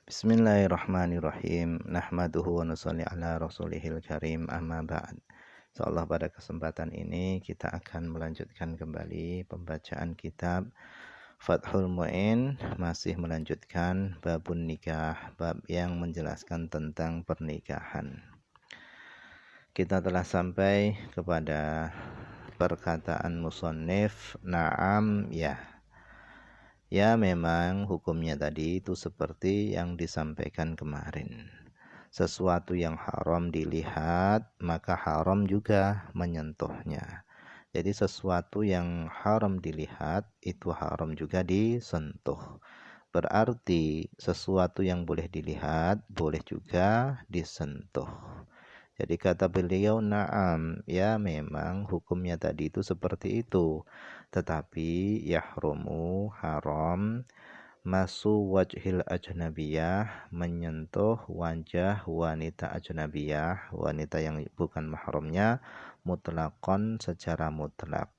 Bismillahirrahmanirrahim. Nahmaduhu wa nusalli ala rasulihil karim, amma ba'd. Insyaallah pada kesempatan ini kita akan melanjutkan kembali pembacaan kitab Fathul Mu'in, masih melanjutkan babun nikah, bab yang menjelaskan tentang pernikahan. Kita telah sampai kepada perkataan musannif, na'am ya. Ya, memang hukumnya tadi itu seperti yang disampaikan kemarin. Sesuatu yang haram dilihat, maka haram juga menyentuhnya. Jadi sesuatu yang haram dilihat, itu haram juga disentuh. Berarti sesuatu yang boleh dilihat, boleh juga disentuh. Jadi kata beliau, na'am, ya memang hukumnya tadi itu seperti itu. Tetapi yahrumu, haram, masu wajhil ajnabiyah, menyentuh wajah wanita ajnabiyah, wanita yang bukan mahramnya, mutlakon, secara mutlak.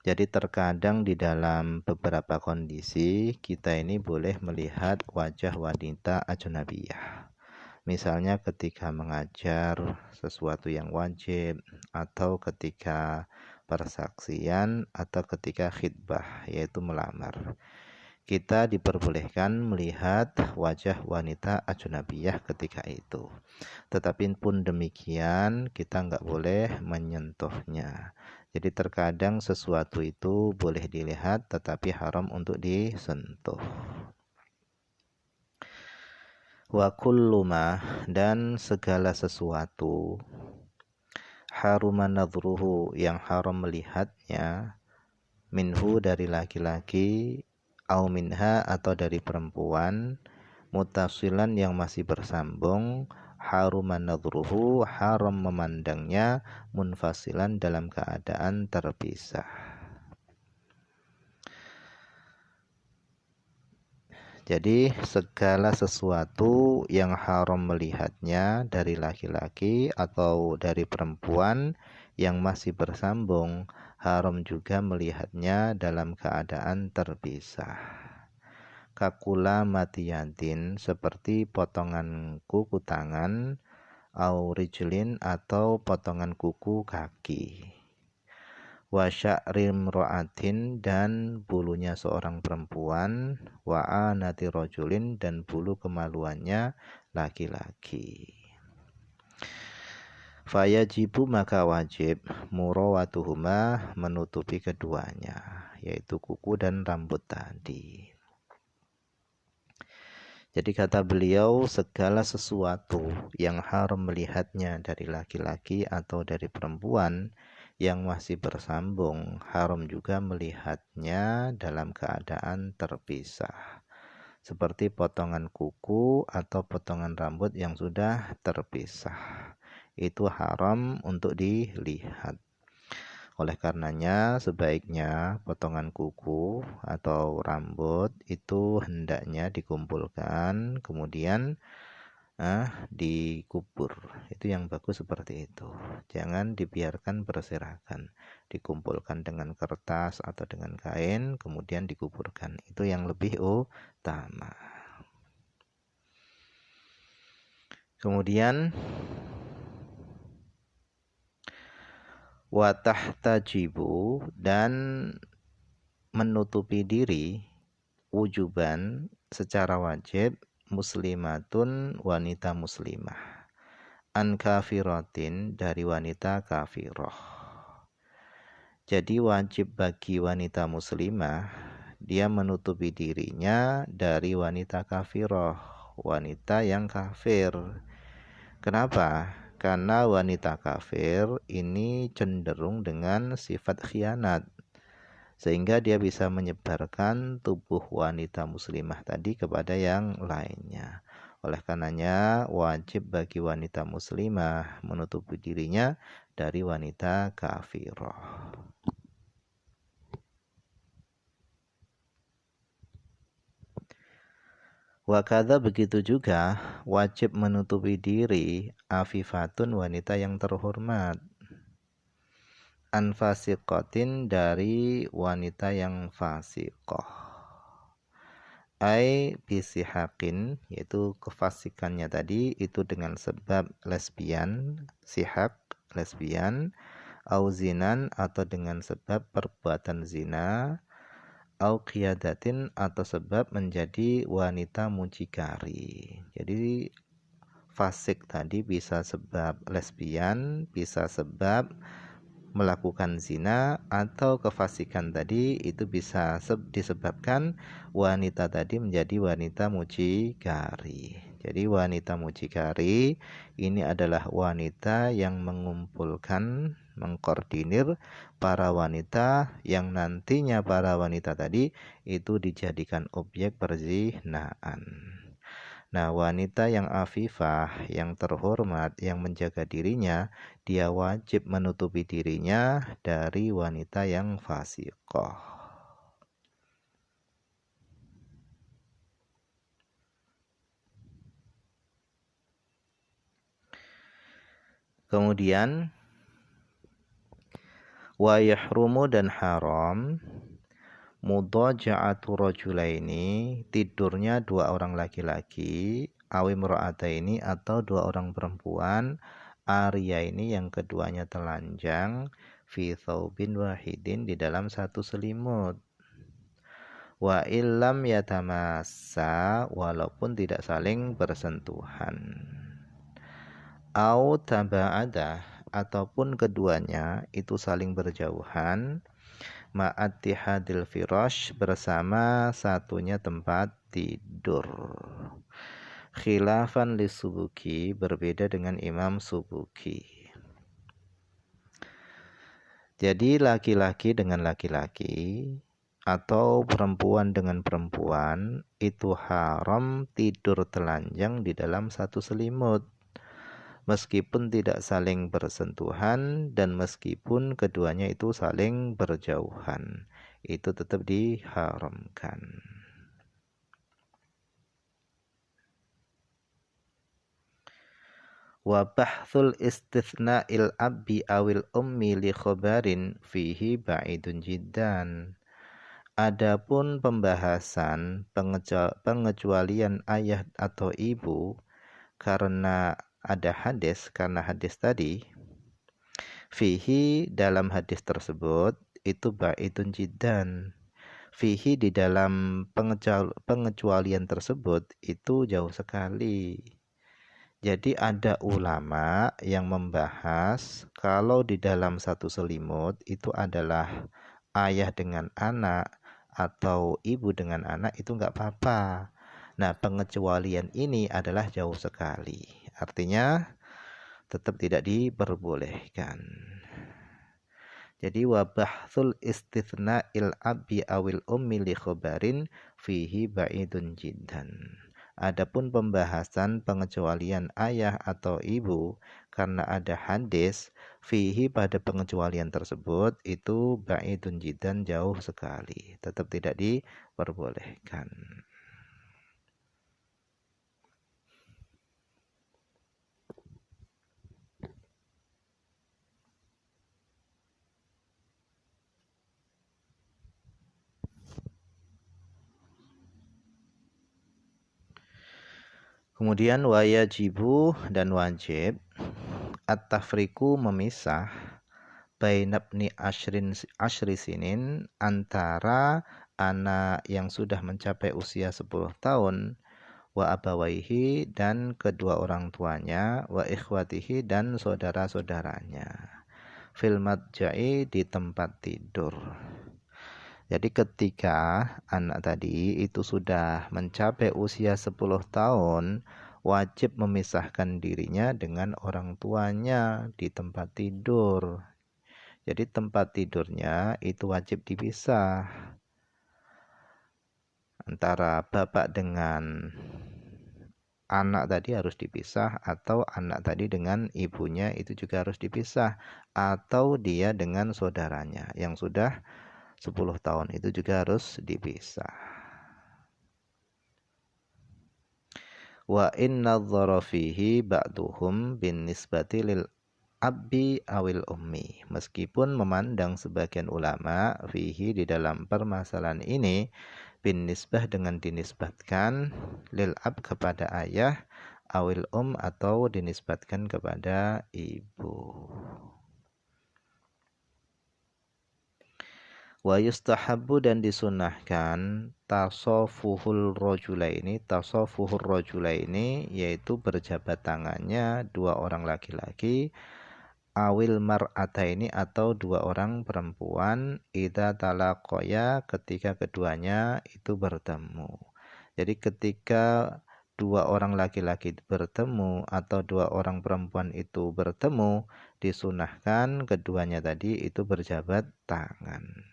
Jadi terkadang di dalam beberapa kondisi kita ini boleh melihat wajah wanita ajnabiyah. Misalnya ketika mengajar sesuatu yang wajib, atau ketika persaksian, atau ketika khitbah, yaitu melamar. Kita diperbolehkan melihat wajah wanita ajnabiyah ketika itu. Tetapi pun demikian, kita nggak boleh menyentuhnya. Jadi terkadang sesuatu itu boleh dilihat, tetapi haram untuk disentuh. Wa kullu ma, dan segala sesuatu, haruma nadhruhu, yang haram melihatnya, minhu, dari laki-laki, au minha, atau dari perempuan, mutasilan, yang masih bersambung, haruma nadhruhu, haram memandangnya, munfasilan, dalam keadaan terpisah. Jadi segala sesuatu yang haram melihatnya dari laki-laki atau dari perempuan yang masih bersambung, haram juga melihatnya dalam keadaan terpisah. Kakula matiyantin, seperti potongan kuku tangan, au rijlin, atau potongan kuku kaki. Wa sya'rim ro'atin, dan bulunya seorang perempuan, wa anati rojulin, dan bulu kemaluannya laki-laki. Fayajibu, maka wajib, murawatuhuma, menutupi keduanya, yaitu kuku dan rambut tadi. Jadi kata beliau, segala sesuatu yang haram melihatnya dari laki-laki atau dari perempuan yang masih bersambung, haram juga melihatnya dalam keadaan terpisah. Seperti potongan kuku atau potongan rambut yang sudah terpisah. Itu haram untuk dilihat. Oleh karenanya sebaiknya potongan kuku atau rambut itu hendaknya dikumpulkan, kemudian dikubur. Itu yang bagus, seperti itu. Jangan dibiarkan berserakan. Dikumpulkan dengan kertas atau dengan kain, kemudian dikuburkan. Itu yang lebih utama. Kemudian wa tahtajibu, dan menutupi diri, wujuban, secara wajib, muslimatun, wanita muslimah, an kafiratin, dari wanita kafirah. Jadi wajib bagi wanita muslimah, dia menutupi dirinya dari wanita kafirah, wanita yang kafir. Kenapa? Karena wanita kafir ini cenderung dengan sifat khianat, sehingga dia bisa menyebarkan tubuh wanita muslimah tadi kepada yang lainnya. Oleh karenanya wajib bagi wanita muslimah menutupi dirinya dari wanita kafirah. Wakadha, begitu juga wajib menutupi diri afifatun, wanita yang terhormat, anfasiqatin, dari wanita yang fasiqah. ai bisihakin, yaitu kefasikannya tadi itu dengan sebab lesbian, sihak lesbian, au zinan atau dengan sebab perbuatan zina, au qiyadatin atau sebab menjadi wanita mucikari. Jadi fasik tadi bisa sebab lesbian, bisa sebab melakukan zina, atau kefasikan tadi itu bisa disebabkan wanita tadi menjadi wanita mucikari. Jadi wanita mucikari ini adalah wanita yang mengumpulkan, mengkoordinir para wanita yang nantinya para wanita tadi itu dijadikan objek perzinaan. Nah, wanita yang afifah, yang terhormat, yang menjaga dirinya, dia wajib menutupi dirinya dari wanita yang fasiqah. Kemudian wa yahrumu dan haram mudaja'atu rajulaini, tidurnya dua orang laki-laki, awim ra'ataini atau dua orang perempuan, Arya ini yang keduanya telanjang, fi thawbin wahidin di dalam satu selimut. Wa illam yatamassa, walaupun tidak saling bersentuhan. Au taba'ada, ataupun keduanya itu saling berjauhan, ma'attihadil firash, bersama satunya tempat tidur. Khilafan li Subuki, berbeda dengan Imam Subuki. Jadi laki-laki dengan laki-laki atau perempuan dengan perempuan itu haram tidur telanjang di dalam satu selimut, meskipun tidak saling bersentuhan dan meskipun keduanya itu saling berjauhan, itu tetap diharamkan. Wa bahthul istithna'il abbi awil ummi li khobarin fihi ba'idun jiddan. Adapun pembahasan pengecualian ayah atau ibu karena ada hadis, karena hadis tadi, fihi dalam hadis tersebut itu ba'idun jiddan. Fihi di dalam pengecualian tersebut itu jauh sekali. Jadi ada ulama yang membahas kalau di dalam satu selimut itu adalah ayah dengan anak atau ibu dengan anak itu enggak apa-apa. Nah, pengecualian ini adalah jauh sekali. Artinya tetap tidak diperbolehkan. Jadi wabahthul istithna'il abi awil ummi li khobarin fihi ba'idun jiddan. Adapun pembahasan pengecualian ayah atau ibu karena ada hadis, fihi pada pengecualian tersebut itu ba'idun jiddan, jauh sekali, tetap tidak diperbolehkan. Kemudian wajibu dan wajib at-tafriku, memisah, bainabni ashri sinin, antara anak yang sudah mencapai usia 10 tahun, wa abawaihi dan kedua orang tuanya, wa ikhwatihi dan saudara-saudaranya, fil madja'i di tempat tidur. Jadi ketika anak tadi itu sudah mencapai usia 10 tahun, wajib memisahkan dirinya dengan orang tuanya di tempat tidur. Jadi tempat tidurnya itu wajib dipisah. Antara bapak dengan anak tadi harus dipisah, atau anak tadi dengan ibunya itu juga harus dipisah, atau dia dengan saudaranya yang sudah 10 tahun itu juga harus dipisah. Wa inna dharafihi ba'duhum bin nisbati lil abbi awil ummi. Meskipun memandang sebagian ulama fihi di dalam permasalahan ini bin nisbah dengan dinisbatkan, lil ab kepada ayah, awil atau dinisbatkan kepada ibu. Wa yustahabbu dan disunahkan tasofuhul rojulaini yaitu berjabat tangannya dua orang laki-laki, awil mar'ataini atau dua orang perempuan, idza talaqoya ketika keduanya itu bertemu. Jadi ketika dua orang laki-laki bertemu atau dua orang perempuan itu bertemu, disunahkan keduanya tadi itu berjabat tangan.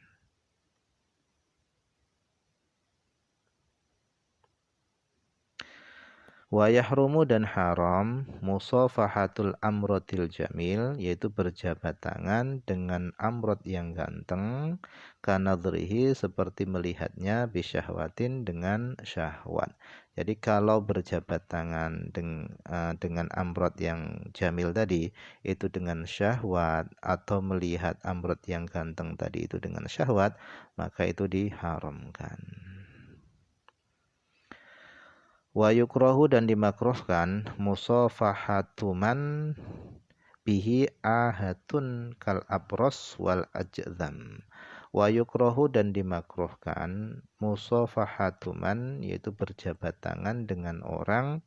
Wa yahrumu dan haram musafahatul amrotil jamil, yaitu berjabat tangan dengan amrot yang ganteng, kanadrihi seperti melihatnya bisyahwatin dengan syahwat. Jadi kalau berjabat tangan dengan amrot yang jamil tadi itu dengan syahwat, atau melihat amrot yang ganteng tadi itu dengan syahwat, maka itu diharamkan. Wa yukrahu dan dimakruhkan musafahatuman bihi ahatun kal abros wal ajzam. Wa yukrahu dan dimakruhkan musafahatuman yaitu berjabat tangan dengan orang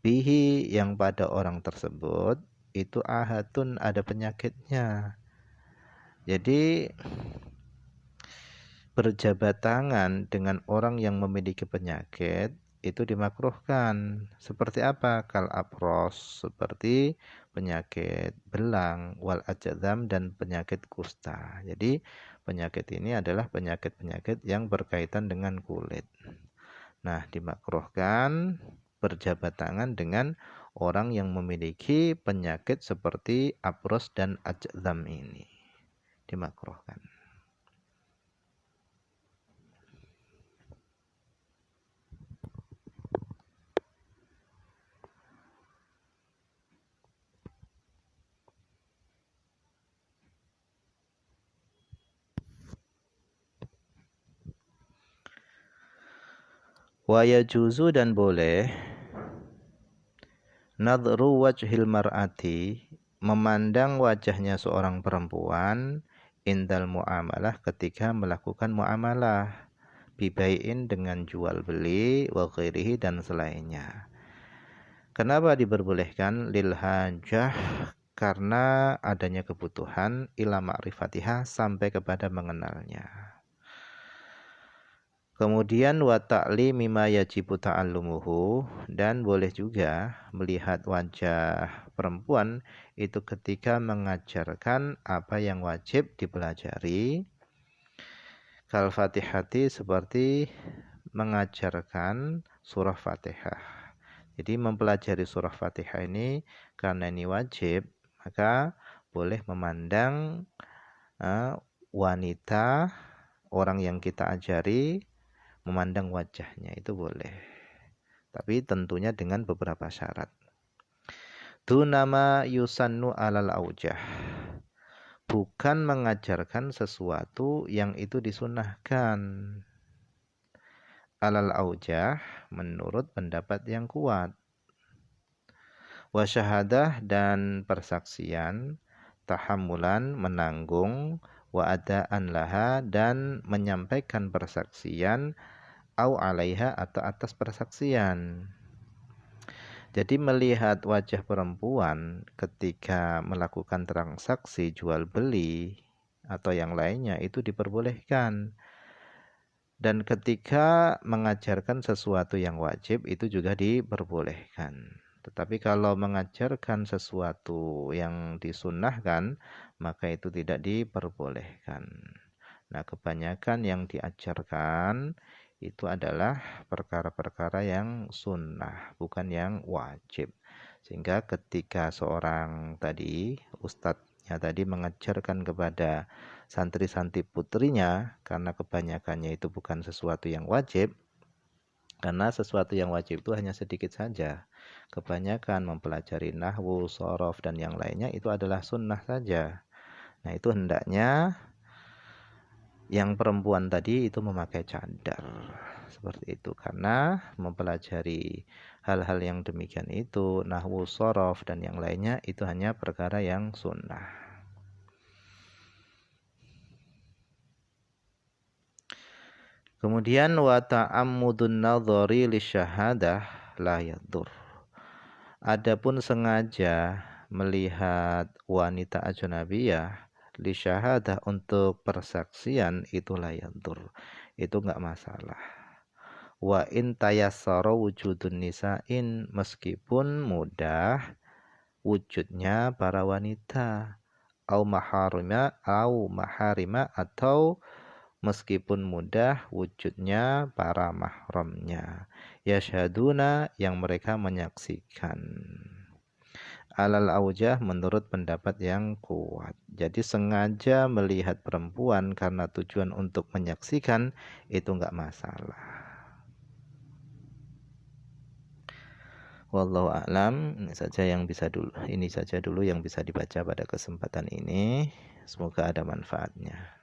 bihi yang pada orang tersebut itu ahatun ada penyakitnya. Jadi berjabat tangan dengan orang yang memiliki penyakit itu dimakruhkan. Seperti apa? Kal apros, seperti penyakit belang, wal ajzam dan penyakit kusta. Jadi penyakit ini adalah penyakit-penyakit yang berkaitan dengan kulit. Nah, dimakruhkan berjabat tangan dengan orang yang memiliki penyakit seperti apros dan ajzam ini. Dimakruhkan. Wa yajuzu dan boleh nadru wajhil mar'ati memandang wajahnya seorang perempuan indal muamalah ketika melakukan muamalah bibai'in dengan jual beli wa ghairihi dan selainnya. Kenapa diperbolehkan? Lil hajah karena adanya kebutuhan ila ma'rifatiha sampai kepada mengenalnya. Kemudian wa ta'limi ma yajibu ta'allumuhu dan boleh juga melihat wajah perempuan itu ketika mengajarkan apa yang wajib dipelajari. Kal Fatihati seperti mengajarkan surah Fatihah. Jadi mempelajari surah Fatihah ini karena ini wajib, maka boleh memandang wanita orang yang kita ajari, memandang wajahnya itu boleh. Tapi tentunya dengan beberapa syarat. Tu nama yusannu alal aujah. Bukan mengajarkan sesuatu yang itu disunahkan. Alal aujah menurut pendapat yang kuat. Wa syahadah dan persaksian, tahammulan menanggung, wa adaan laha dan menyampaikan persaksian, au alaiha atau atas persaksian. Jadi melihat wajah perempuan ketika melakukan transaksi jual beli atau yang lainnya itu diperbolehkan. Dan ketika mengajarkan sesuatu yang wajib itu juga diperbolehkan. Tetapi kalau mengajarkan sesuatu yang disunnahkan maka itu tidak diperbolehkan. Nah, kebanyakan yang diajarkan itu adalah perkara-perkara yang sunnah, bukan yang wajib. Sehingga ketika seorang tadi, ustadznya tadi mengajarkan kepada santri-santri putrinya, karena kebanyakannya itu bukan sesuatu yang wajib, karena sesuatu yang wajib itu hanya sedikit saja. Kebanyakan mempelajari nahwu, shorof, dan yang lainnya itu adalah sunnah saja. Nah, itu hendaknya Yang perempuan tadi itu memakai cadar seperti itu, karena mempelajari hal-hal yang demikian itu, nahwu, shorof dan yang lainnya itu hanya perkara yang sunnah. Kemudian wa ta'ammudun nadhari lisyahadah la yadur. Adapun sengaja melihat wanita ajnabiyah lisyahadah untuk persaksian itu la yadur. Itu enggak masalah. Wa in tayassara wujudun nisa'in, meskipun mudah wujudnya para wanita, au maharima atau meskipun mudah wujudnya para mahramnya, yashhaduna yang mereka menyaksikan. Alal aujah menurut pendapat yang kuat. Jadi sengaja melihat perempuan karena tujuan untuk menyaksikan itu enggak masalah. Wallahu a'lam. Ini saja dulu yang bisa dibaca pada kesempatan ini. Semoga ada manfaatnya.